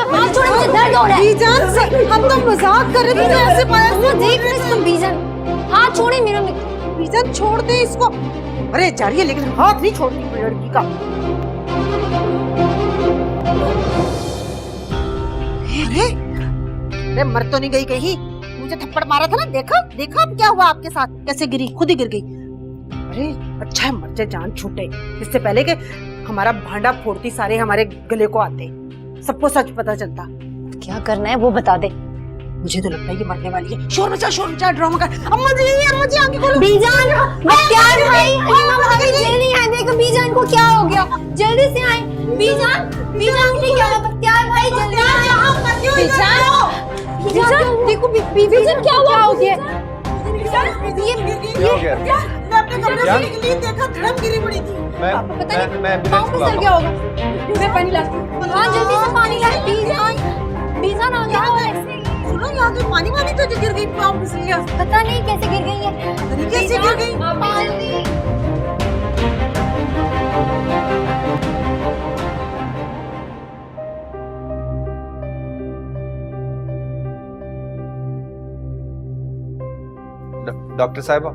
हाथ छोड़, मुझे दर्द हो रहा है। बीजान से हम तो मजाक कर रहे थे, ऐसे पाया से देख रहे तुम बीजान, हाथ छोड़े मेरा। बीजान छोड़ दे इसको। अरे जा रही है लेकिन हाथ नहीं छोड़ती लड़की का। अरे मर तो नहीं गई कहीं, मुझे थप्पड़ मारा था ना, देखा देखा अब क्या हुआ आपके साथ, कैसे गिरी, खुद ही गिर गई। अरे अच्छा है मर जाए, जान छूटे, इससे पहले कि हमारा भांडा फोड़ती सारे हमारे गले को आते, सबको सच पता चलता। क्या करना है वो बता दे। मुझे तो लगता है ये मरने वाली है। शोर मचा ड्रामा कर। अम्मा जी आंखें खोलो। बीजान क्या भाई, भाभी जल्दी आए, देखो बीजान को क्या हो गया, जल्दी से आए। बीजान को क्या हुआ, क्या भाई जल्दी आए। बीजान देखो बीजान क्या हुआ, ये क्या हो गया? मैं अपने कमरे से निकली, देखा धड़म गिरी पड़ी थी। मैं पाँव पे सर क्या होगा, मैं पानी लाती हूँ। हाँ जल्दी से पानी ला। बीजान आ जाओ। सुनो यहाँ तो पानी तो जो गिर गई, पाँव फिसल गया। पता नहीं कैसे गिर गई है, कैसे गिर गई। डॉक्टर साहिबा,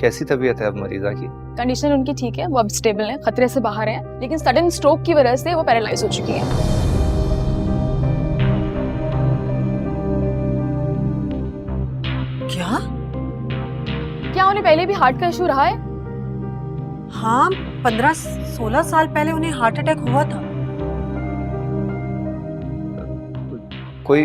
कैसी तबीयत है अब मरीजा की? कंडीशन उनकी ठीक है, वो अब स्टेबल है, खतरे से बाहर है, लेकिन सडन स्ट्रोक की वजह से वो पैरालाइज हो चुकी है। क्या उन्हें पहले भी हार्ट का इशू रहा है? हाँ 15-16 साल पहले उन्हें हार्ट अटैक हुआ था। कोई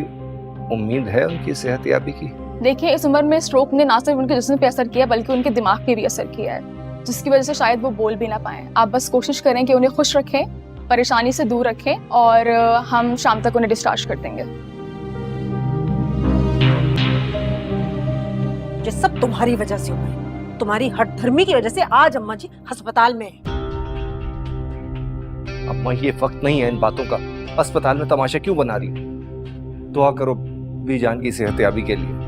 उम्मीद है उनकी सेहतयाबी की? देखिए इस उम्र में स्ट्रोक ने ना सिर्फ उनके जिस्म पे असर किया बल्कि उनके दिमाग पे भी असर किया है, जिसकी वजह से शायद वो बोल भी ना पाए। आप बस कोशिश करें कि उन्हें खुश रखें, परेशानी से दूर रखें और हम शाम तक उन्हें डिस्चार्ज कर देंगे। ये सब तुम्हारी वजह से हुआ है, तुम्हारी हठधर्मी की वजह से आज अम्मा जी अस्पताल में है। अम्मा ये वक्त नहीं है इन बातों का, अस्पताल में तमाशा क्यों बना रही है? दुआ करो बीजान की सेहतयाबी के लिए।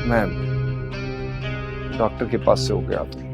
मैं डॉक्टर के पास से हो गया था।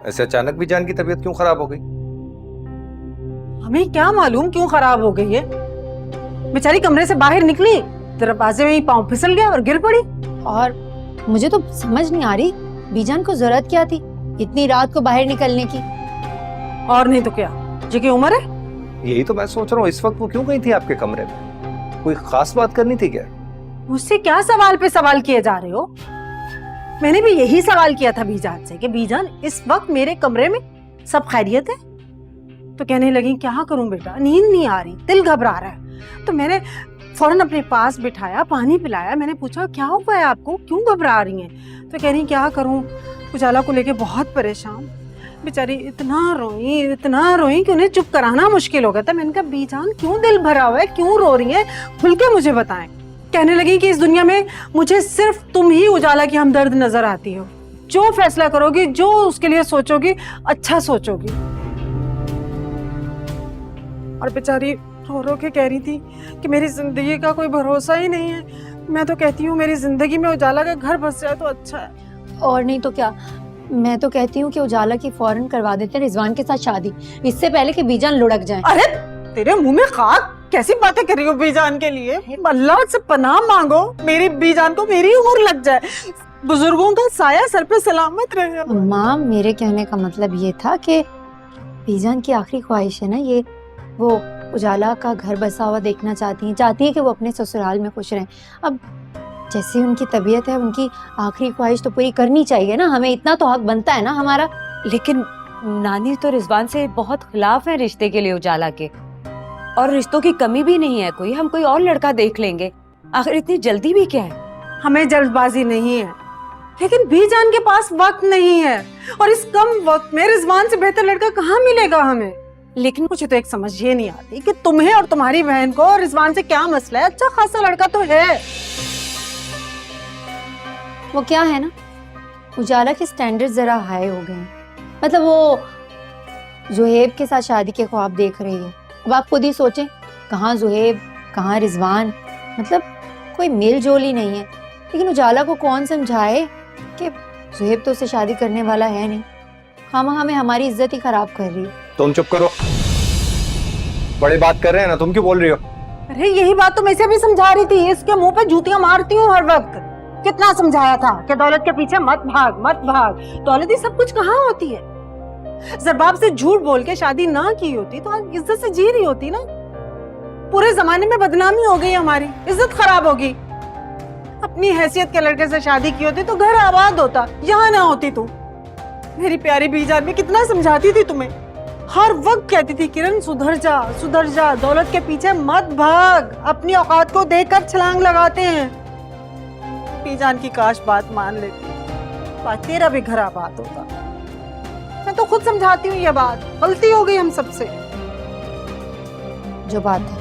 ऐसे अचानक बीजान की तबीयत क्यों खराब हो गई? हमें क्या मालूम क्यों खराब हो गई है। बेचारी कमरे से बाहर निकली, दरवाजे में ही पाँव फिसल गया और गिर पड़ी। और मुझे तो समझ नहीं आ रही बीजान को जरूरत क्या थी इतनी रात को बाहर निकलने की। और नहीं तो क्या, जी की उम्र है। यही तो मैं सोच रहा हूँ, इस वक्त वो क्यों गई थी आपके कमरे में? कोई खास बात करनी थी क्या? मुझसे क्या सवाल पे सवाल किए जा रहे हो? मैंने भी यही सवाल किया था बीजान से कि बीजान इस वक्त मेरे कमरे में सब खैरियत है? तो कहने लगी क्या करूं बेटा, नींद नहीं आ रही, दिल घबरा रहा है। तो मैंने फौरन अपने पास बिठाया, पानी पिलाया। मैंने पूछा क्या हुआ है आपको, क्यों घबरा रही हैं? तो कह रही क्या करूं, उजाला को लेके बहुत परेशान। बेचारी इतना रोई कि उन्हें चुप कराना मुश्किल हो गया था। मैंने कहा बीजान क्यों दिल भरा हुआ है, क्यों रो रही है, खुल के मुझे बताएं। कहने लगी कि इस दुनिया में मुझे सिर्फ तुम ही उजाला की हमदर्द नजर आती हो। जो फैसला करोगी, जो उसके लिए सोचोगी, अच्छा सोचोगी। और बेचारी रो रो के कह रही थी कि मेरी जिंदगी का कोई भरोसा ही नहीं है। मैं तो कहती हूँ मेरी जिंदगी में उजाला का घर बस जाए तो अच्छा है। और नहीं तो क्या, मैं तो कहती हूँ कि उजाला की फौरन करवा देते हैं रिजवान के साथ शादी, इससे पहले कि बीजान लुढ़क जाए। अरे तेरे मुंह में खाक, कैसी बातें कर रही हो बीजान के लिए? अल्लाह से पनाह मांगो मेरी बीजान को मेरी उम्र लग जाए, बुजुर्गों का साया सर पे सलामत रहे। माँ मेरे कहने का मतलब ये था कि बीजान की आखिरी ख्वाहिश है ना ये, वो उजाला का घर बसा हुआ देखना चाहती है कि वो अपने ससुराल में खुश रहें। अब जैसी उनकी तबीयत है, उनकी आखिरी ख्वाहिश तो पूरी करनी चाहिए ना, हमें इतना तो हक बनता है ना हमारा। लेकिन नानी तो रिजवान से बहुत खिलाफ है रिश्ते के लिए उजाला के, और रिश्तों की कमी भी नहीं है कोई, हम कोई और लड़का देख लेंगे। आखिर इतनी जल्दी भी क्या है? हमें जल्दबाजी नहीं है, लेकिन बीजान के पास वक्त नहीं है, और इस कम वक्त में रिजवान से बेहतर लड़का कहाँ मिलेगा हमें। लेकिन मुझे तो एक समझ ये नहीं आती कि तुम्हें और तुम्हारी बहन को और रिजवान से क्या मसला है। अच्छा खासा लड़का तो है। वो क्या है ना, उजाला के स्टैंडर्ड जरा हाई हो गए हैं। मतलब वो जुहेब के साथ शादी के ख्वाब देख रही है। अब आप खुद ही सोचें, कहाँ जुहेब, कहाँ रिजवान, मतलब कोई मेल जोल ही नहीं है। लेकिन उजाला को कौन समझाए कि जुहेब तो उससे शादी करने वाला है नहीं, खामखा में हमारी इज्जत ही खराब कर रही है। तुम चुप करो, बड़ी बात कर रहे हैं ना, तुम क्यों बोल रही हो? अरे यही बात तो मैं इसे भी समझा रही थी, इसके मुंह पे जूतियां मारती हूँ हर वक्त। कितना समझाया था कि दौलत के पीछे मत भाग। दौलत ही सब कुछ कहाँ होती है। जरबाब से झूठ बोल के शादी ना की होती तो आज इज्जत से जी रही होती ना। पूरे जमाने में बदनामी हो गई, हमारी इज्जत खराब होगी। अपनी हैसियत के लड़के से शादी की होती तो घर आबाद होता, यहाँ ना होती तू। मेरी प्यारी बीजान में कितना समझाती थी तुम्हें, हर वक्त कहती थी किरण सुधर जा, दौलत के पीछे मत भाग, अपनी औकात को देखकर छलांग लगाते हैं। बीजान की काश बात मान लेती, बात तेरा भी घर आबाद होता। मैं तो खुद समझाती हूँ ये बात, गलती हो गई हम सबसे। जो बात है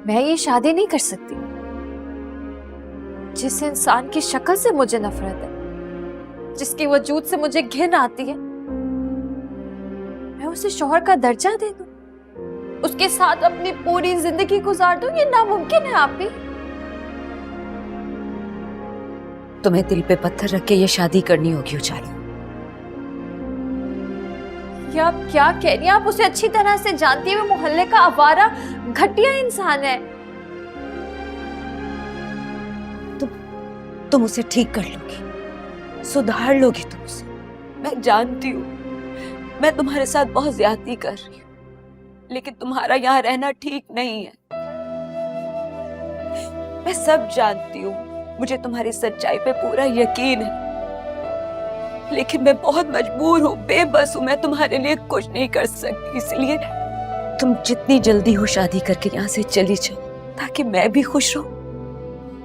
मैं ये शादी नहीं कर सकती। जिस इंसान की शक्ल से मुझे नफरत है, जिसके वजूद से मुझे घिन आती है, मैं उसे शौहर का दर्जा दे दूं, उसके साथ अपनी पूरी जिंदगी गुजार दूं, ये नामुमकिन है। आप भी तुम्हें दिल पे पत्थर रख के ये शादी करनी होगी उजाला। ये आप क्या कह रही हैं? आप उसे अच्छी तरह से जानती है, वो मोहल्ले का आवारा घटिया इंसान है। तुम उसे ठीक कर लोगी, सुधार लोगी तुम उसे। मैं जानती हूँ मैं तुम्हारे साथ बहुत ज्यादती कर रही हूँ, लेकिन तुम्हारा यहाँ रहना ठीक नहीं है। मैं सब जानती हूँ, मुझे तुम्हारी सच्चाई पे पूरा यकीन है, लेकिन मैं बहुत मजबूर हूँ, बेबस हूँ। मैं तुम्हारे लिए कुछ नहीं कर सकती, इसलिए तुम जितनी जल्दी हो शादी करके यहाँ से चली जाओ, ताकि मैं भी खुश रहूं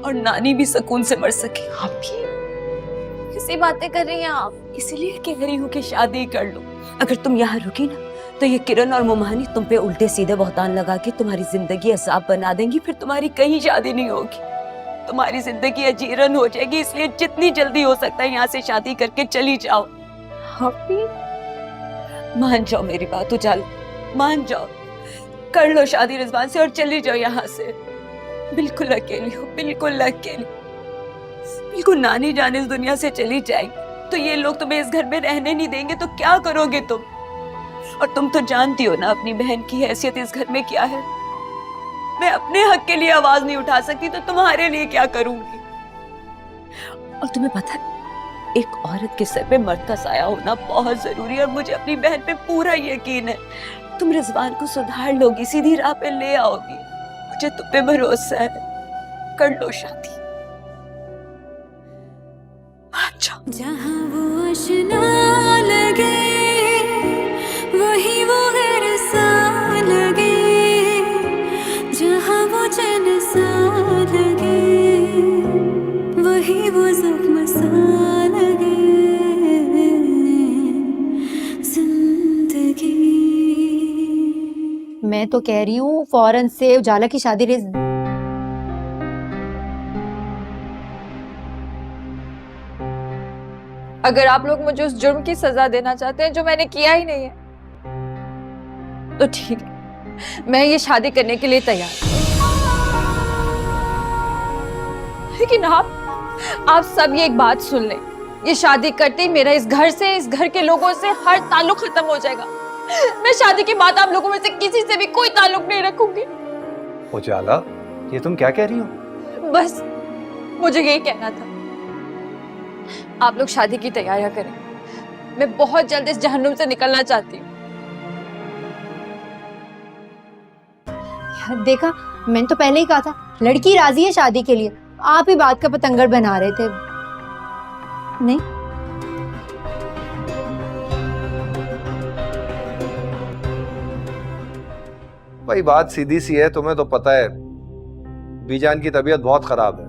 और नानी भी सुकून से मर सके। आप ये किसी बातें कर रही हैं आप? इसलिए कह रही हूँ कि शादी कर लो। अगर तुम यहाँ रुकी ना तो ये किरण और मोमानी तुम पे उल्टे सीधे बहतान लगा के तुम्हारी जिंदगी असाब बना देंगी, फिर तुम्हारी कहीं शादी नहीं होगी, तुम्हारी जिंदगी अजीरन हो जाएगी। इसलिए जितनी जल्दी हो सकता है यहाँ से शादी करके चली जाओ। मान जाओ मेरी बात उजाला, मान जाओ, कर लो शादी रिजवान से और चली जाओ यहाँ से। बिल्कुल अकेली हो, बिल्कुल अकेली, बिल्कुल नानी जान इस दुनिया से चली जाएगी तो ये लोग तुम्हें इस घर में रहने नहीं देंगे, तो क्या करोगे तुम? और तुम तो जानती हो ना अपनी बहन की हैसियत इस घर में क्या है। मैं अपने हक के लिए आवाज नहीं उठा सकती तो तुम्हारे लिए क्या करूंगी? और तुम्हें पता है, एक औरत के सर पे मर्द का साया होना बहुत जरूरी है, और मुझे अपनी बहन पे पूरा यकीन है। तुम रिजवान को सुधार लोगी, सीधी राह पे ले आओगी, मुझे तुम पे भरोसा है। कर लो शादी। जहाँ वो आशना लगे वही वो घर सा लगे, जहाँ वो चैन सा लगे वही वो ज़ख्म सा लगे जिंदगी। मैं तो कह रही हूँ फौरन से उजाला की शादी अगर आप लोग मुझे उस जुर्म की सजा देना चाहते हैं जो मैंने किया ही नहीं है तो ठीक है, मैं ये शादी करने के लिए तैयार हूं। लेकिन आप सब ये एक बात सुन लें, ये शादी करते ही मेरा इस घर से, इस घर के लोगों से हर ताल्लुक खत्म हो जाएगा। मैं शादी के बाद आप लोगों में से किसी से भी कोई ताल्लुक नहीं रखूंगी। उजाला, ये तुम क्या कह रही हो? बस मुझे यही कहना था। आप लोग शादी की तैयारियां करें, मैं बहुत जल्द इस जहन्नुम से निकलना चाहती हूँ। देखा, मैंने तो पहले ही कहा था लड़की राजी है शादी के लिए, आप ही बात का पतंगर बना रहे थे। नहीं, भाई बात सीधी सी है, तुम्हें तो पता है बीजान की तबीयत बहुत खराब है।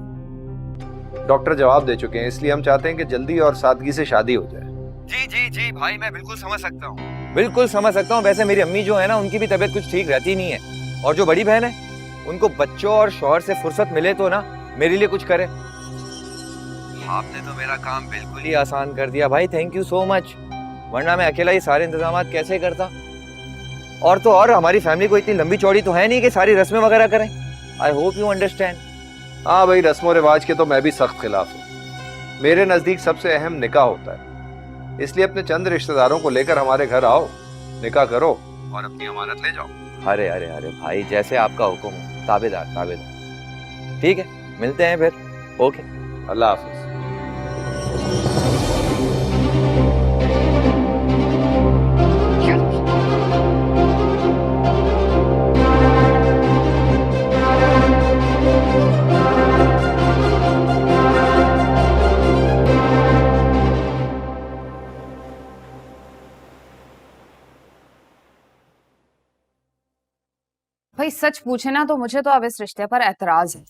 डॉक्टर जवाब दे चुके हैं, इसलिए हम चाहते हैं कि जल्दी और सादगी से शादी हो जाए। जी जी जी भाई, मैं बिल्कुल समझ सकता हूँ, बिल्कुल समझ सकता हूँ। वैसे मेरी अम्मी जो है ना, उनकी भी तबीयत कुछ ठीक रहती नहीं है, और जो बड़ी बहन है उनको बच्चों और शौहर से फुर्सत मिले तो ना मेरे लिए कुछ करे। आपने तो मेरा काम बिल्कुल ही आसान कर दिया भाई, थैंक यू सो मच, वरना मैं अकेला ये सारे इंतजाम कैसे करता। और तो और हमारी फैमिली को इतनी लंबी चौड़ी तो है नहीं कि सारी रस्में वगैरह करें। I hope you understand. हाँ भाई, रस्मों रिवाज के तो मैं भी सख्त खिलाफ हूँ। मेरे नजदीक सबसे अहम निकाह होता है, इसलिए अपने चंद रिश्तेदारों को लेकर हमारे घर आओ, निकाह करो और अपनी अमानत ले जाओ। अरे अरे अरे भाई, जैसे आपका हुक्म हो, ताबेदार ताबेदार। ठीक है, मिलते हैं फिर। ओके, अल्लाह हाफिज। भाई सच पूछे ना तो मुझे तो अब इस रिश्ते पर एतराज है।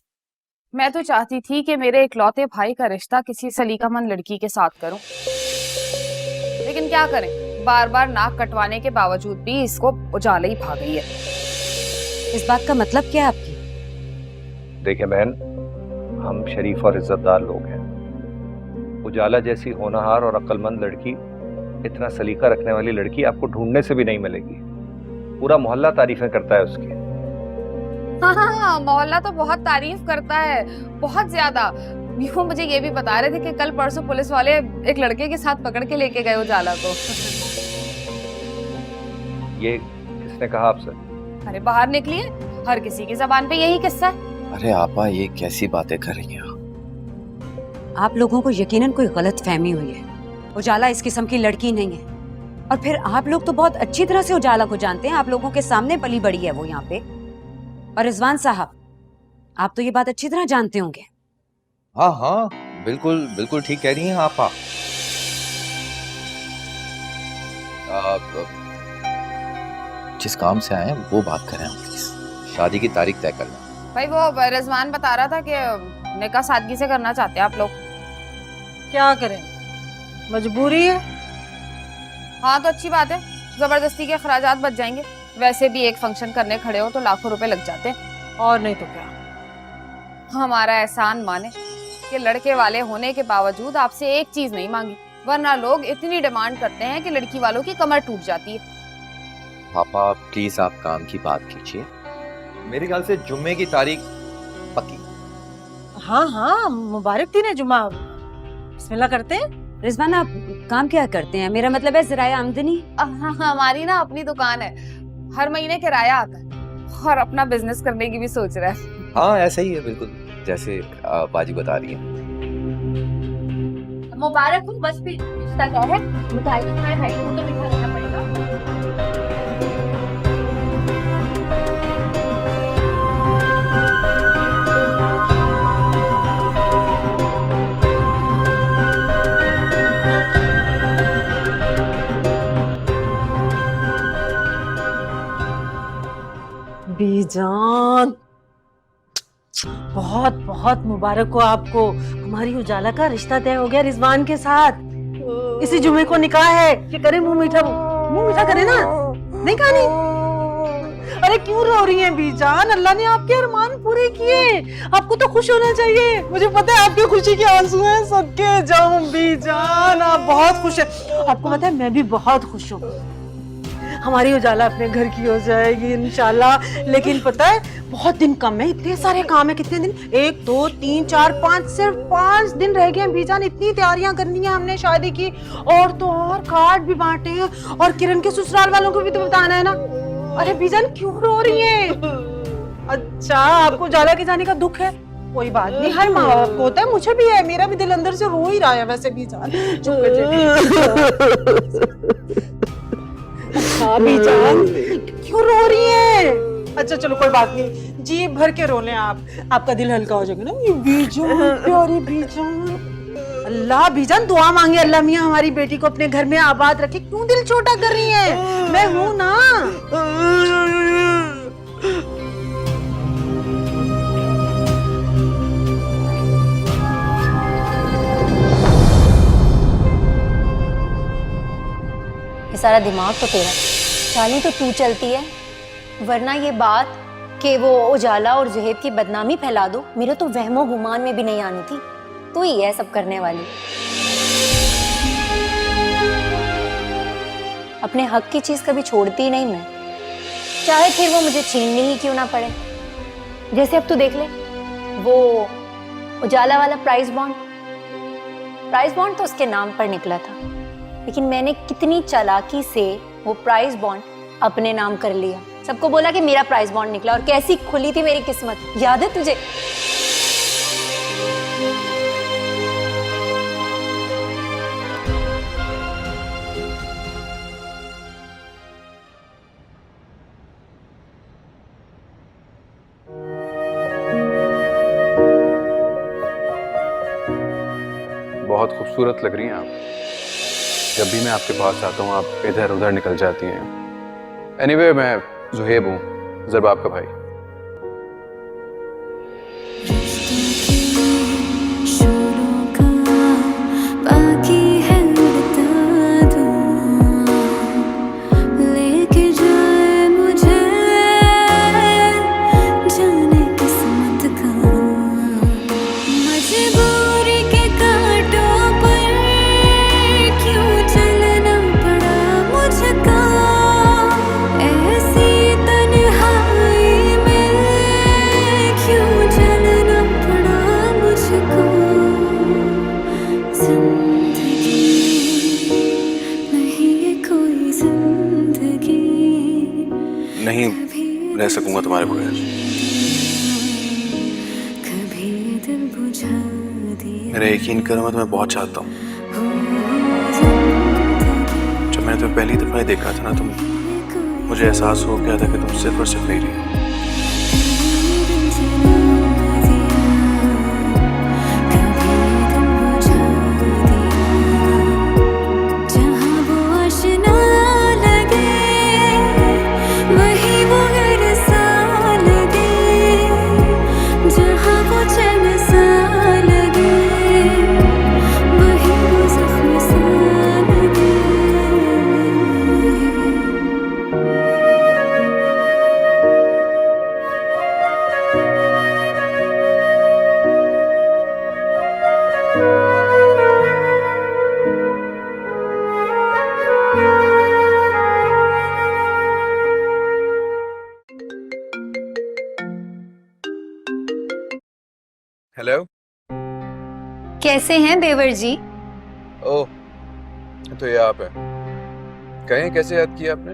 मैं तो चाहती थी कि मेरे इकलौते भाई का रिश्ता किसी सलीकामंद लड़की के साथ करूं, लेकिन क्या करें, बार बार नाक कटवाने के बावजूद भी इसको उजाला ही भाग गई है। इस बात का मतलब क्या है आपकी? देखिए बहन, हम शरीफ और इज्जतदार लोग हैं। उजाला जैसी होनहार और अक्लमंद लड़की, इतना सलीका रखने वाली लड़की आपको ढूंढने से भी नहीं मिलेगी। पूरा मोहल्ला तारीफें करता है उसकी। हाँ, मोहल्ला तो बहुत तारीफ करता है, बहुत ज्यादा। वो मुझे ये भी बता रहे थे कि कल परसों पुलिस वाले एक लड़के के साथ पकड़ के लेके गए उजाला को। ये किसने कहा आपसे? अरे बाहर निकलिए, हर किसी की जबान पे यही किस्सा है। अरे आपा, ये कैसी बातें कर रही हैं आप लोगों को यकीनन कोई गलत फहमी हुई है। उजाला इस किस्म की लड़की नहीं है, और फिर आप लोग तो बहुत अच्छी तरह से उजाला को जानते हैं, आप लोगों के सामने पली बड़ी है वो यहाँ पे। और रिजवान साहब, आप तो ये बात अच्छी तरह जानते होंगे। हाँ हाँ, बिल्कुल बिल्कुल ठीक कह रही हैं आपा। जिस काम से आए हैं वो बात करें प्लीज। शादी की तारीख तय करना। भाई वो रिजवान बता रहा था कि निकाह सादगी से करना चाहते हैं आप लोग। क्या करें, मजबूरी है। हाँ तो अच्छी बात है, जबरदस्ती के अखराजात बच जाएंगे। वैसे भी एक फंक्शन करने खड़े हो तो लाखों रुपए लग जाते हैं। और नहीं तो क्या। हमारा एहसान माने कि लड़के वाले होने के बावजूद आपसे एक चीज नहीं मांगी, वरना लोग इतनी डिमांड करते हैं कि लड़की वालों की कमर टूट जाती है। पापा प्लीज आप काम की बात कीजिए। मेरे ख्याल से जुम्मे की तारीख पक्की। हाँ हाँ, मुबारक दिन है जुम्मा। बिस्मिल्लाह करते हैं। रिजवान, आप काम क्या करते हैं? मेरा मतलब है ज़राए आमदनी। हमारी ना अपनी दुकान है, हर महीने किराया आता है, और अपना बिजनेस करने की भी सोच रहा है। हाँ ऐसा ही है, बिल्कुल जैसे बाजी बता रही है। मुबारक हो, बस भी रिश्ता क्या है, मिठाई तो खाए भाई, वो तो मीठा रहना पड़ेगा। बीजान, बहुत बहुत मुबारक हो आपको। हमारी उजाला का रिश्ता तय हो गया रिजवान के साथ। इसी जुमे को निकाह है। ये करे मुंह मीठा करे ना। नहीं कहानी? अरे क्यों रो रही हैं बीजान? अल्लाह ने आपके अरमान पूरे किए। आपको तो खुश होना चाहिए। मुझे पता है आपकी खुशी के आंसू हैं सबके जाऊं बीजान। आप बहुत खुश हैं। आपको पता है मैं भी बहुत खुश हूँ। हमारी उजाला अपने घर की हो जाएगी इंशाल्लाह। लेकिन पता है बहुत दिन कम है, इतने सारे काम है। कितने दिन? 1 2 3 4 5, सिर्फ 5 दिन रह गए हैं बीजान। इतनी तैयारियां करनी है हमने शादी की। और तो और कार्ड भी बांटे हैं और किरण के ससुराल वालों को भी तो बताना है ना। अरे बीजान क्यों रो रही है? अच्छा आपको उजाला के जाने का दुख है? कोई बात नहीं, हर माँ बाप को होता है, मुझे भी है। मेरा भी दिल अंदर से रो ही रहा है वैसे बीजान। चुप कर जा। हाँ बीजान क्यों रो रही है? अच्छा चलो कोई बात नहीं, जी भर के रो लें आप, आपका दिल हल्का हो जाएगा ना। ये बीजान प्यारी बीजान। अल्लाह बीजान दुआ मांगे अल्लाह मियाँ हमारी बेटी को अपने घर में आबाद रखे। क्यों दिल छोटा कर रही है? मैं हूं ना। ये सारा दिमाग तो तेरा, चाली तो तू चलती है। वरना ये बात कि वो उजाला और ज़ुहैब की बदनामी फैला दो, मेरे तो वहमो गुमान में भी नहीं आनी थी। तू ही है सब करने वाली। अपने हक की चीज कभी छोड़ती नहीं मैं, चाहे फिर वो मुझे छीननी ही क्यों ना पड़े। जैसे अब तू देख ले, वो उजाला वाला प्राइस बॉन्ड तो उसके नाम पर निकला था, लेकिन मैंने कितनी चालाकी से वो प्राइस बॉन्ड अपने नाम कर लिया। सबको बोला कि मेरा प्राइस बॉन्ड निकला, और कैसी खुली थी मेरी किस्मत, याद है तुझे? बहुत खूबसूरत लग रही हैं आप। जब भी मैं आपके पास आता हूँ आप इधर उधर निकल जाती हैं। एनीवे मैं ज़ुहैब हूँ, ज़रबाब का भाई। नहीं रह सकूंगा तुम्हारे बगैर। मेरा यकीन करो मैं तुम्हें बहुत चाहता हूँ। जब मैंने तुम्हें पहली दफा देखा था ना, तुम मुझे एहसास हो गया था कि तुम सिर्फ और सिर्फ मेरी हो। हेलो, कैसे हैं देवर जी? ओह तो ये आप हैं। कहें कैसे याद किया आपने?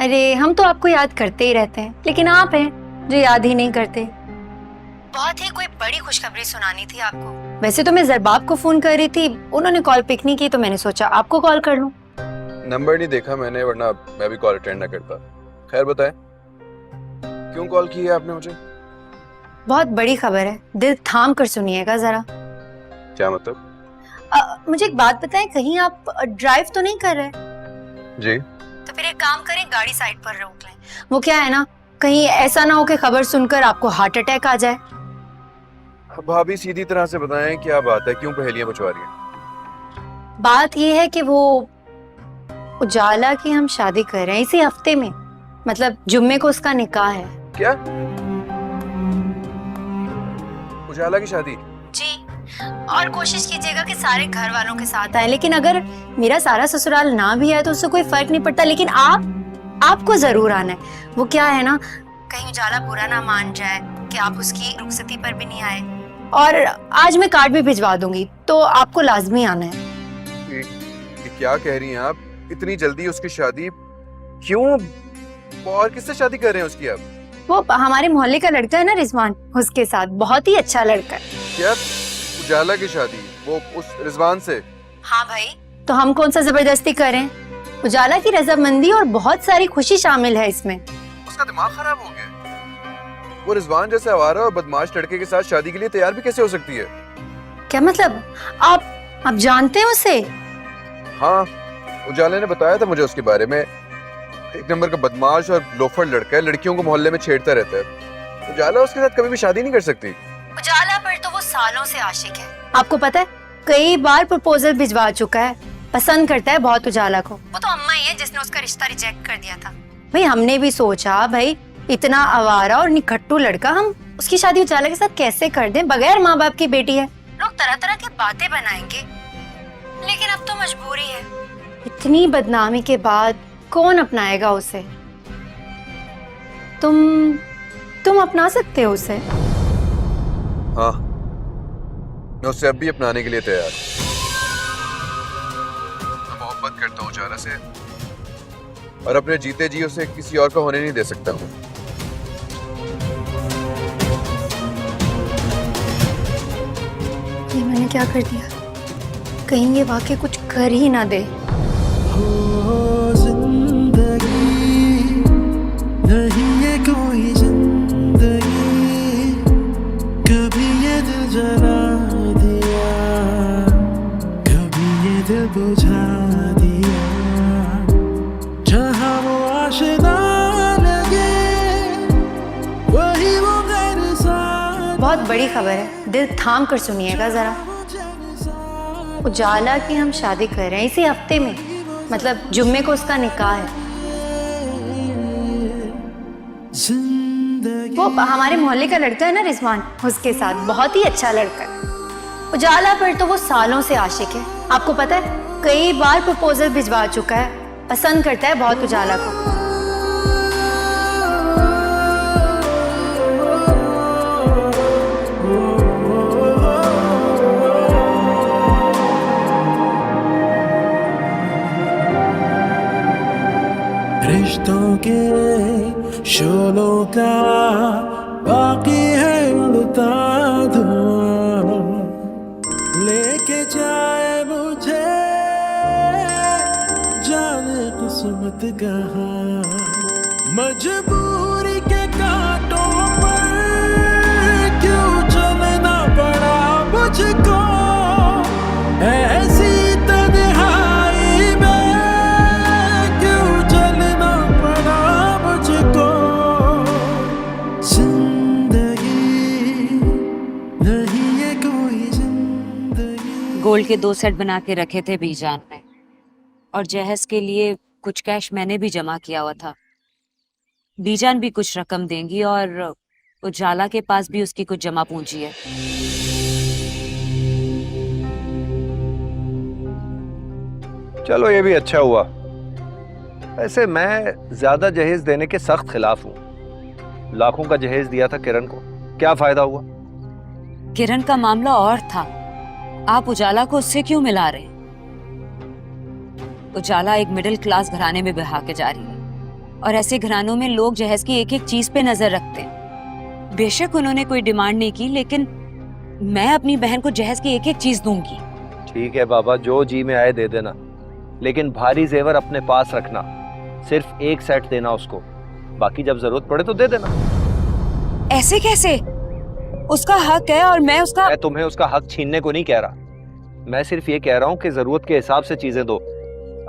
अरे हम तो आपको याद करते ही रहते हैं, लेकिन आप हैं जो याद ही नहीं करते। बहुत ही कोई बड़ी खुशखबरी सुनानी थी आपको। वैसे तो मैं ज़रबाब को फोन कर रही थी, उन्होंने कॉल पिक नहीं की, तो मैंने सोचा आपको कॉल कर लूं। नंबर नहीं देखा मैंने, वरना मैं भी कॉल अटेंड ना करता। खैर बताएं, क्यों कॉल की है आपने मुझे? बहुत बड़ी खबर है, दिल थाम कर सुनिएगा जरा। क्या मतलब? मुझे एक बात बताएं, कहीं आप ड्राइव तो नहीं कर रहे? जी तो फिर एक काम करें, गाड़ी साइड पर रोक लें। वो क्या है ना, कहीं ऐसा ना हो कि खबर सुनकर आपको हार्ट अटैक आ जाए। भाभी सीधी तरह से बताएं क्या बात है, क्यों पहेलियां बुझवा रही हैं? बात यह है कि वो उजाला की हम शादी कर रहे हैं इसी हफ्ते में, मतलब जुम्मे को उसका निकाह है। क्या? उजाला की शादी? जी, और कोशिश कीजिएगा कि सारे घर वालों के साथ आए, लेकिन अगर मेरा सारा ससुराल ना भी आए तो उससे कोई फर्क नहीं पड़ता, लेकिन आपको जरूर आना है। वो क्या है ना, कहीं उजाला बुरा ना मान जाए कि आप उसकी रुखसती पर भी नहीं आए। और आज मैं कार्ड भी भिजवा दूंगी, तो आपको लाजमी आना है। ये क्या कह रही हैं आप? इतनी जल्दी उसकी शादी क्यों? और किससे शादी कर रहे हैं उसकी आप? वो हमारे मोहल्ले का लड़का है ना रिजवान, उसके साथ, बहुत ही अच्छा लड़का है। क्या उजाला की शादी वो उस रिजवान से? हाँ भाई, तो हम कौन सा जबरदस्ती करें? उजाला की रजामंदी और बहुत सारी खुशी शामिल है इसमें। उसका दिमाग खराब हो गया। वो रिजवान जैसे आवारा और बदमाश लड़के के साथ शादी के लिए तैयार भी कैसे हो सकती है? क्या मतलब? आप जानते हैं उसे? हाँ, उजाला ने बताया था मुझे उसके बारे में। एक नंबर का बदमाश और लोफर लड़का है, लड़कियों को मोहल्ले में छेड़ता रहता है। उजाला उसके साथ कभी भी शादी नहीं कर सकती। उजाला पर तो वो सालों से आशिक है, आपको पता है, कई बार प्रपोजल भिजवा चुका है, पसंद करता है बहुत उजाला को। वो तो अम्मा ही है जिसने उसका रिश्ता रिजेक्ट कर दिया था। भाई हमने भी सोचा, भाई इतना आवारा और निखट्टू लड़का, हम उसकी शादी उजाला के साथ कैसे कर दें? बगैर माँ बाप की बेटी है, लोग तरह तरह की बातें बनाएंगे, लेकिन अब तो मजबूरी है। इतनी बदनामी के बाद कौन अपनाएगा उसे? तुम अपना सकते हो उसे? हाँ, मैं उसे अब भी अपनाने के लिए तैयार हूँ। मैं मोहब्बत करता हूँ उजाला से, और अपने जीते जी उसे किसी और का होने नहीं दे सकता हूँ। ये मैंने क्या कर दिया? कहीं ये वाकई कुछ कर ही ना दे। नहीं ये कोई जिंदगी, कभी ये दिल जला दिया, कभी ये दिल बुझा दिया, जहाँ वो आशिना लगे वही वो मेरे साथ। बहुत बड़ी खबर है, दिल थाम कर सुनिएगा जरा। उजाला की हम शादी कर रहे हैं इसी हफ्ते में, मतलब जुम्मे को उसका निकाह है। वो हमारे मोहल्ले का लड़का है ना रिजवान, उसके साथ, बहुत ही अच्छा लड़का है। उजाला पर तो वो सालों से आशिक है, आपको पता है, कई बार प्रपोजल भिजवा चुका है, पसंद करता है बहुत उजाला को। रिश्तों के शोलों का बाकी है उड़ता धुआं, लेके जाए मुझे जाने किस्मत कहाँ। मजबूरी के कांटों पर क्यों चलना पड़ा मुझको, ऐसी तन्हाई में क्यों चलना पड़ा मुझको। जिंदगी नहीं ये कोई जिंदगी। गोल्ड के 2 सेट बना के रखे थे बीजान ने, और जहेज के लिए कुछ कैश मैंने भी जमा किया हुआ था। बीजान भी कुछ रकम देंगी और उजाला के पास भी उसकी कुछ जमा पूंजी है। चलो ये भी अच्छा हुआ। ऐसे मैं ज्यादा जहेज देने के सख्त खिलाफ हूँ। लाखों का जहेज दिया था किरण को, क्या फायदा हुआ? किरण का मामला और था, आप उजाला को उससे क्यों मिला रहे? उजाला एक मिडिल क्लास घराने में बहा के जा रही है, और ऐसे घरानों में लोग जहेज की एक एक चीज पे नजर रखते हैं। बेशक उन्होंने कोई डिमांड नहीं की, लेकिन मैं अपनी बहन को जहेज की एक एक चीज दूंगी। ठीक है बाबा, जो जी में आए दे देना, लेकिन भारी जेवर अपने पास रखना। सिर्फ एक सेट देना उसको, बाकी जब जरूरत पड़े तो दे देना। ऐसे कैसे? उसका हक है और मैं उसका। मैं तुम्हें उसका हक छीनने को नहीं कह रहा, मैं सिर्फ ये कह रहा हूँ कि जरूरत के हिसाब से चीजें दो।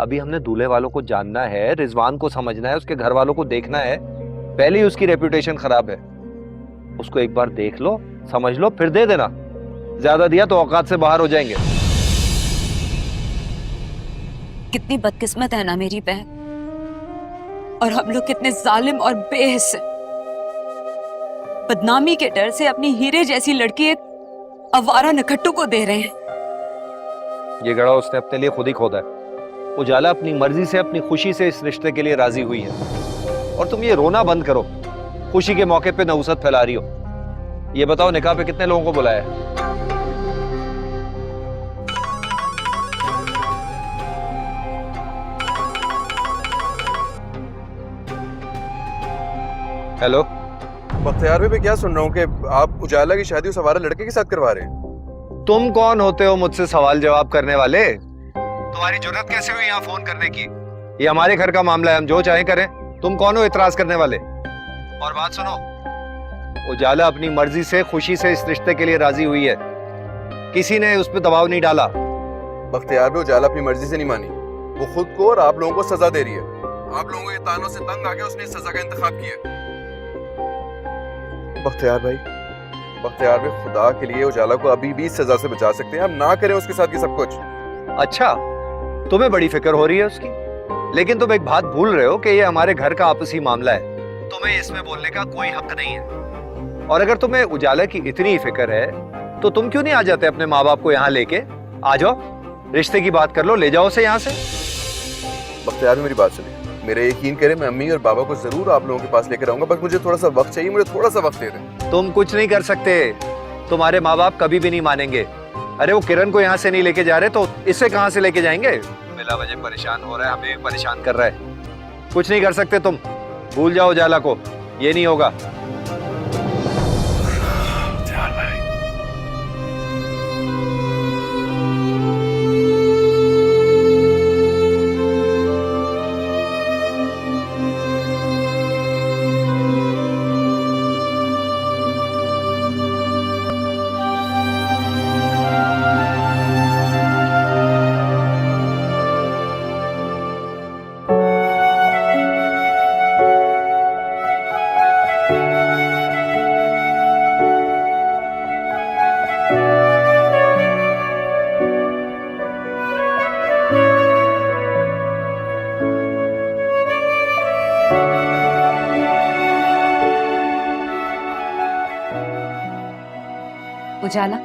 अभी हमने दूल्हे वालों को जानना है, रिजवान को समझना है, उसके घर वालों को देखना है, पहले ही उसकी रेपुटेशन खराब है। उसको एक बार देख लो, समझ लो, फिर दे देना। ज्यादा दिया तो औकात से बाहर हो जाएंगे। कितनी बदकिस्मत है ना मेरी बहन, और हम लोग कितने जालिम और बेहिस हैं। बदनामी के डर से अपनी हीरे जैसी लड़की एक अवारा नखट्टू को दे रहे हैं। ये गड़ा उसने अपने लिए खुद ही खोदा है। उजाला अपनी मर्जी से, अपनी खुशी से इस रिश्ते के लिए राजी हुई है। और तुम ये रोना बंद करो, खुशी के मौके पे नहुसत फैला रही हो। ये बताओ, निकाह पे कितने लोगों को बुलाया है? हेलो, बख्तियार भाई, मैं क्या सुन रहा हूँ कि आप उजाला की शादी उस आवारा लड़के के साथ करवा रहे हैं? तुम कौन होते हो मुझसे सवाल जवाब करने वाले? तुम्हारी जुर्रत कैसे हुई यहाँ फोन करने की? ये हमारे घर का मामला है, हम जो चाहे करें। तुम कौन हो इतराज करने वाले? और बात सुनो, उजाला अपनी मर्जी से, खुशी से इस रिश्ते के लिए राजी हुई है। किसी ने उस पर दबाव नहीं डाला। बख्तियार भाई, उजाला अपनी मर्जी से नहीं मानी, वो खुद को और आप लोगों को सजा दे रही है। आप लोगों के तानों से तंग आके उसने इस सजा का इंतखाब किया। बख्तियार भाई, खुदा के लिए उजाला को अभी भी इस सजा से बचा सकते हैं। हम ना करें उसके साथ ये सब कुछ। अच्छा, तुम्हें बड़ी फिक्र हो रही है उसकी, लेकिन तुम एक बात भूल रहे हो कि ये हमारे घर का आपसी मामला है। तुम्हें इसमें बोलने का कोई हक नहीं है। और अगर तुम्हें उजाला की इतनी फिक्र है तो तुम क्यों नहीं आ जाते अपने माँ बाप को यहाँ लेके? आ जाओ, रिश्ते की बात कर लो, ले जाओ उसे यहाँ से। बख्तियार भाई, मेरी बात सुनिए, मेरा यकीन करें, मैं अम्मी और बाबा को जरूर आप लोगों के पास लेकर आऊंगा। बस मुझे थोड़ा सा वक्त चाहिए, मुझे थोड़ा सा वक्त दे दें। तुम कुछ नहीं कर सकते, तुम्हारे माँ बाप कभी भी नहीं मानेंगे। अरे वो किरण को यहाँ से नहीं लेके जा रहे तो इसे कहाँ से लेके जाएंगे? बिला वजह परेशान हो रहा है, हमें भी परेशान कर रहा है। कुछ नहीं कर सकते तुम, भूल जाओ उजाला को, ये नहीं होगा। उजाला,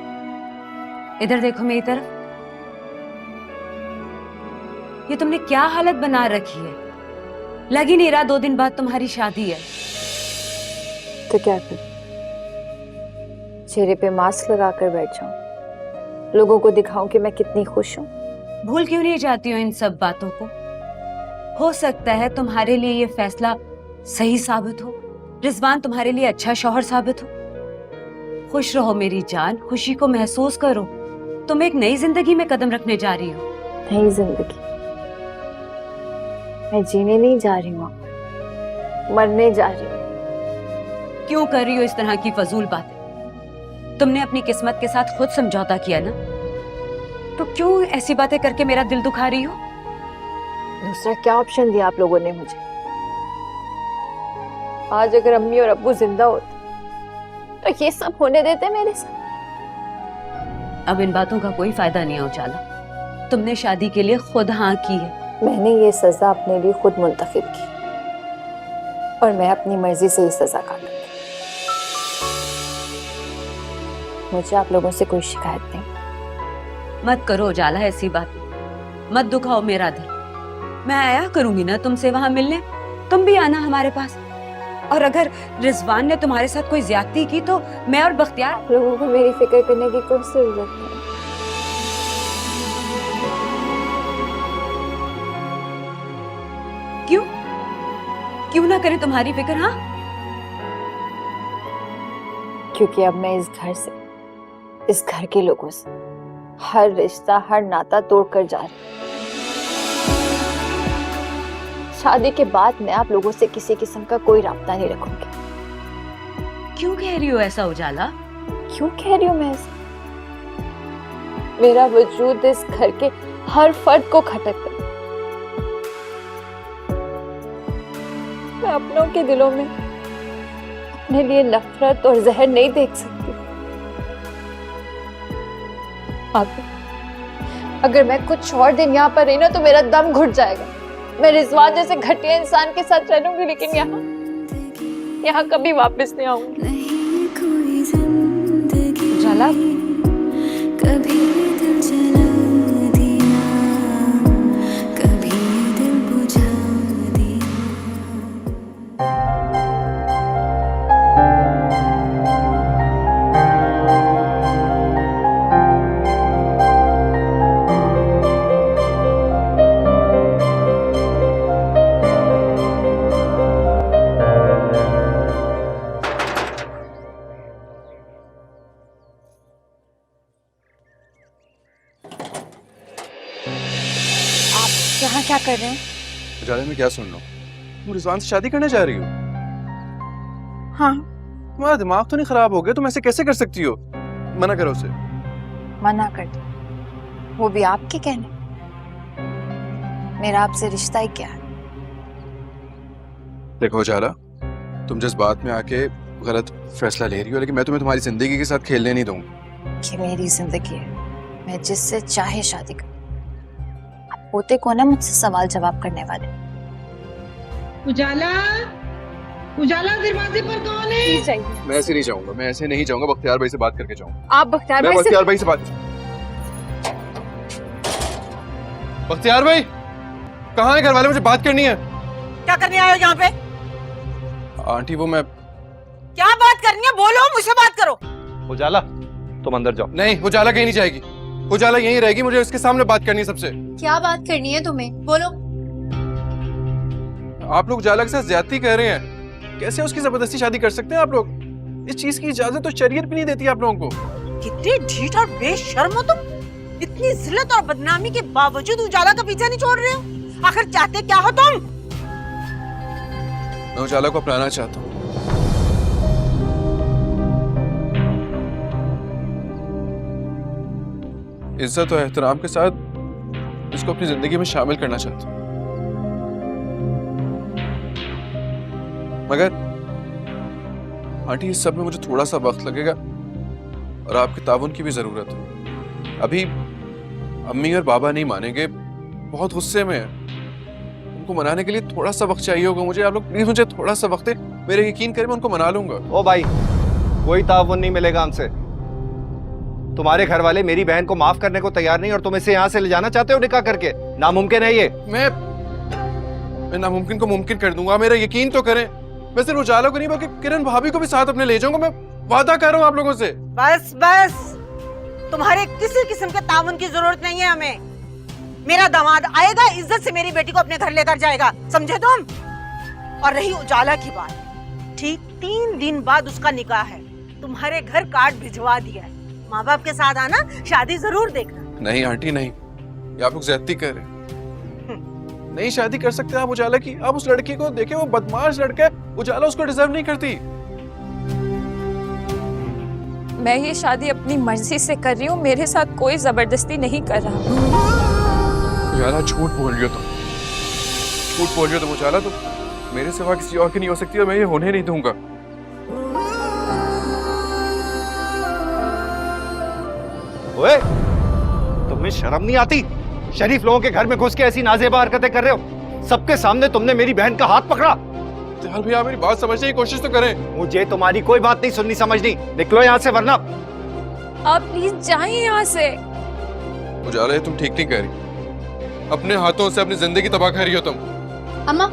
इधर देखो मेरी तरफ। ये तुमने क्या हालत बना रखी है? लग ही नहीं रहा 2 दिन बाद तुम्हारी शादी है। तो क्या करूं? चेहरे पे मास्क लगा कर बैठ जाऊं, लोगों को दिखाऊं कि मैं कितनी खुश हूं? भूल क्यों नहीं जाती हो इन सब बातों को? हो सकता है तुम्हारे लिए ये फैसला सही साबित हो, रिजवान तुम्हारे लिए अच्छा शौहर साबित हो। खुश रहो मेरी जान, खुशी को महसूस करो। तुम एक नई जिंदगी में कदम रखने जा रही हो। नई जिंदगी मैं जीने नहीं जा रही हूँ, मरने जा रही हूँ। क्यों कर रही हो इस तरह की फजूल बातें? तुमने अपनी किस्मत के साथ खुद समझौता किया ना, तो क्यों ऐसी बातें करके मेरा दिल दुखा रही हो? दूसरा क्या ऑप्शन दिया आप लोगों ने मुझे? आज अगर अम्मी और अब्बू जिंदा होते तो ये सब होने देते मेरे साथ? अब इन बातों का कोई फायदा नहीं है उजाला। तुमने शादी के लिए खुद हाँ की है। मैंने ये सजा अपने लिए खुद मुंतखब की और मैं अपनी मर्जी से ये सजा काटूंगी। मुझे आप लोगों से कोई शिकायत नहीं। मत करो उजाला ऐसी बात, मत दुखाओ मेरा दिल। मैं आया करूंगी ना तुमसे वहां मिलने, तुम भी आना हमारे पास। और अगर रिजवान ने तुम्हारे साथ कोई ज्यादती की तो मैं और बख्तियार। आप लोगों को मेरी फिक्र करने की कोई जरूरत नहीं। क्यों क्यों ना करें तुम्हारी फिक्र? हाँ, क्योंकि अब मैं इस घर से, इस घर के लोगों से हर रिश्ता, हर नाता तोड़कर जा रही हूँ। शादी के बाद मैं आप लोगों से किसी किस्म का कोई राब्ता नहीं रखूंगी। क्यों कह रही हो ऐसा उजाला? क्यों कह रही हूँ मैं ऐसा? मेरा वजूद इस घर के हर फर्द को खटकता है। मैं अपनों के दिलों में अपने लिए नफरत और जहर नहीं देख सकती। अगर मैं कुछ और दिन यहाँ पर रही ना तो मेरा दम घुट जाएगा। मैं रिजवान जैसे घटिया इंसान के साथ रह लूंगी, लेकिन यहाँ कभी वापस नहीं आऊंगी। उजाला, कभी दिल जला दिया, कभी दिल बुझा दिया। यहाँ क्या कर रहे हैं? उजाला में क्या सुन रहा हूँ? तुम रिजवान से शादी करने जा रही हो? हाँ। तुम्हारा दिमाग तो नहीं खराब हो गया? तुम ऐसे कैसे कर सकती हो? मना करो उसे। मना कर दो, वो भी आपके कहने। मेरा आपसे रिश्ता ही क्या है? देखो उजाला, तुम जिस बात में आके गलत फैसला ले रही हो, लेकिन मैं तुम्हें तुम्हारी जिंदगी के साथ खेलने नहीं दूंगा। कि मेरी जिंदगी है, मैं जिससे चाहे शादी करूं। आप पोते को ना मुझसे सवाल जवाब करने वाले। उजाला, उजाला दरवाजे पर कौन है? मैं ऐसे नहीं जाऊंगा, मैं ऐसे नहीं जाऊंगा। बख्तियार भाई से बात करके जाऊंगा। आप बख्तियार मैं भाई से? बख्तियार भाई से बात। बख्तियार भाई कहाँ है? घर वाले, मुझे बात करनी है। क्या करने आए हो यहाँ पे? आंटी वो मैं क्या बात करनी है? बोलो, मुझसे बात करो। उजाला तुम अंदर जाओ। नहीं, उजाला कहीं नहीं जाएगी। उजाला यहीं रहेगी, मुझे उसके सामने बात करनी है सबसे। क्या बात करनी है तुम्हें? बोलो। आप लोग उजाला के साथ ज्यादती कर रहे हैं। कैसे उसकी जबरदस्ती शादी कर सकते हैं आप लोग? इस चीज की इजाजत तो शरीयत भी नहीं देती आप लोगों को। कितनी ढीठ और बेशर्म हो तुम। इतनी जिल्लत और बदनामी के बावजूद उजाला का पीछा नहीं छोड़ रहे हो। आखिर चाहते क्या हो तुम? मैं उजाला को अपनाना चाहता हूँ। इज्जत और एहतराम के साथ इसको अपनी जिंदगी में शामिल करना चाहता हूँ। मगर आंटी, इस सब में मुझे थोड़ा सा वक्त लगेगा और आपके ताउन की भी जरूरत है। अभी अम्मी और बाबा नहीं मानेंगे, बहुत गुस्से में है। उनको मनाने के लिए थोड़ा सा वक्त चाहिए होगा मुझे। आप लोग प्लीज मुझे थोड़ा सा वक्त दे। मेरे यकीन करें, मैं उनको मना लूंगा। ओ भाई, कोई ताउन नहीं मिलेगा हमसे। तुम्हारे घर वाले मेरी बहन को माफ करने को तैयार नहीं और तुम इसे यहाँ से ले जाना चाहते हो निकाह करके। नामुमकिन है ये। मैं नामुमकिन को मुमकिन कर दूंगा, मेरा यकीन तो करें। मैं सिर्फ उजाला को नहीं बल्कि किरण भाभी को भी साथ अपने ले जाऊंगा। मैं वादा कर रहा हूँ आप लोगों से। बस बस, तुम्हारे किसी किस्म के ताउन की जरूरत नहीं है हमें। मेरा दामाद आएगा, इज्जत से मेरी बेटी को अपने घर लेकर जाएगा, समझे तुम? और रही उजाला की बात, ठीक 3 दिन बाद उसका निकाह है। तुम्हारे घर कार्ड भिजवा दिया है। माँ बाप के साथ आना, शादी जरूर देखना। नहीं आंटी नहीं, ये आप लोग ज्यादती कर रहे हैं। नहीं शादी कर सकते आप उजाला की। आप उस लड़की को देखें, वो बदमाश लड़का है। उजाला उसको डिजर्व नहीं करती। मैं ये शादी अपनी मर्जी से कर रही हूँ, मेरे साथ कोई जबरदस्ती नहीं कर रहा। उजाला झूठ बोल रही हो तुम, झूठ बोल रही हो तुम उजाला। तुम मेरे सिवा किसी और की नहीं हो सकती और मैं ये होने नहीं दूंगा। ओए, तुम्हें शर्म नहीं आती? शरीफ लोगों के घर में घुस के ऐसी नाजेबा हरकतें कर रहे हो। सबके सामने तुमने मेरी बहन का हाथ पकड़ा। चल भैया, मेरी बात समझने की कोशिश तो करें। मुझे तुम्हारी कोई बात नहीं सुननी समझनी। निकलो यहाँ से वरना। आप प्लीज जाइए यहाँ से। उजाला, ये तुम ठीक नहीं कह रही। अपने हाथों से अपनी जिंदगी तबाह कर रही हो तुम। अम्मा,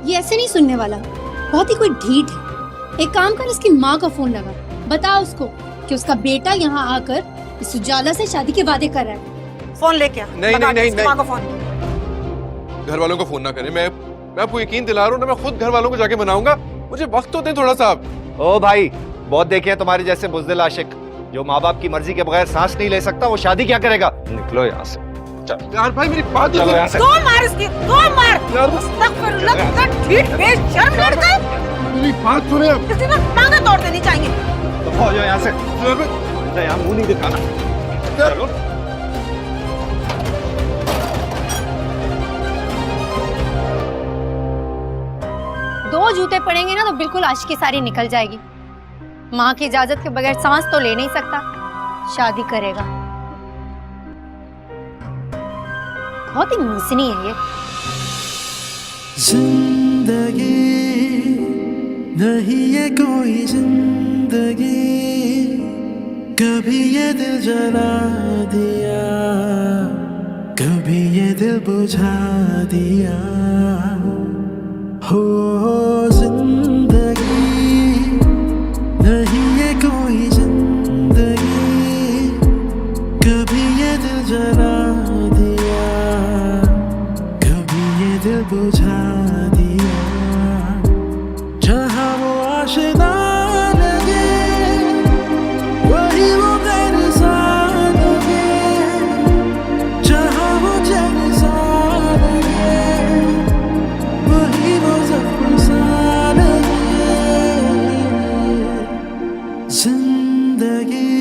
ये ऐसे नहीं सुनने वाला, बहुत ही कोई ढीठ है। एक काम कर, इसकी माँ का फोन लगा, बता उसको कि उसका बेटा यहाँ आकर इस उजाला से शादी के वादे कर रहा है। फोन लेके आ। नहीं नहीं नहीं, माँ का फोन। घर वालों को फोन ना करें। मैं आपको यकीन दिला रहा हूँ ना, मैं खुद घर वालों को जाके मनाऊंगा। मुझे वक्त तो दें थोड़ा सा आप। ओ भाई, बहुत देखे हैं तुम्हारे जैसे बुज़दिल आशिक। जो माँ बाप की मर्जी के बगैर सांस नहीं ले सकता, वो शादी क्या करेगा? निकलो यहाँ से। यार भाई, मेरी बात चलो यहाँ से। दो मार इसकी, दो मार। अस्तगफिरुल्लाह, कितना ढीठ बेशर्म लड़का है। मेरी बात सुने आप। किसी को टांगा तोड़ देनी चाहिए। तो हो जाओ यहाँ से। यहाँ मुंह नहीं दिखाना। चलो। 2 जूते पड़ेंगे ना तो बिल्कुल आशिकी सारी निकल जाएगी। माँ की इजाजत के बगैर सांस तो ले नहीं सकता, शादी करेगा। बहुत ही मीसनी है ये। जिंदगी नहीं ये कोई जिंदगी, कभी ये दिल जला दिया, कभी ये दिल बुझा दिया। हो जिंदगी नहीं ये कोई जिंदगी, कभी ये दिल जला दिया, कभी ये दिल बुझा दिया। जहाँ वो आशिना लगे, वही वो गैर सा लगे, जहाँ वो जग सा लगे, वही वो जख्म सा लगे। जिंदगी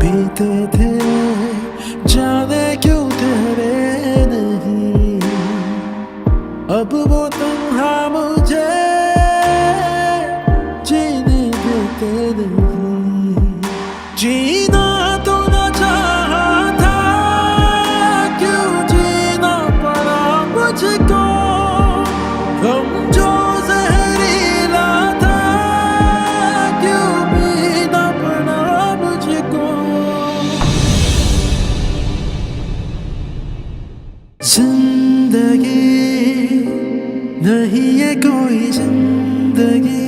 बीते थे जाने क्यों तेरे नहीं, अब वो तन्हा मुझे जीने देते नहीं। जीना तो न चाहा था, क्यों जीना पड़ा मुझको, गम जो जहरीला था, क्यों पीना पड़ा मुझको। जिंदगी नहीं ये कोई जिंदगी,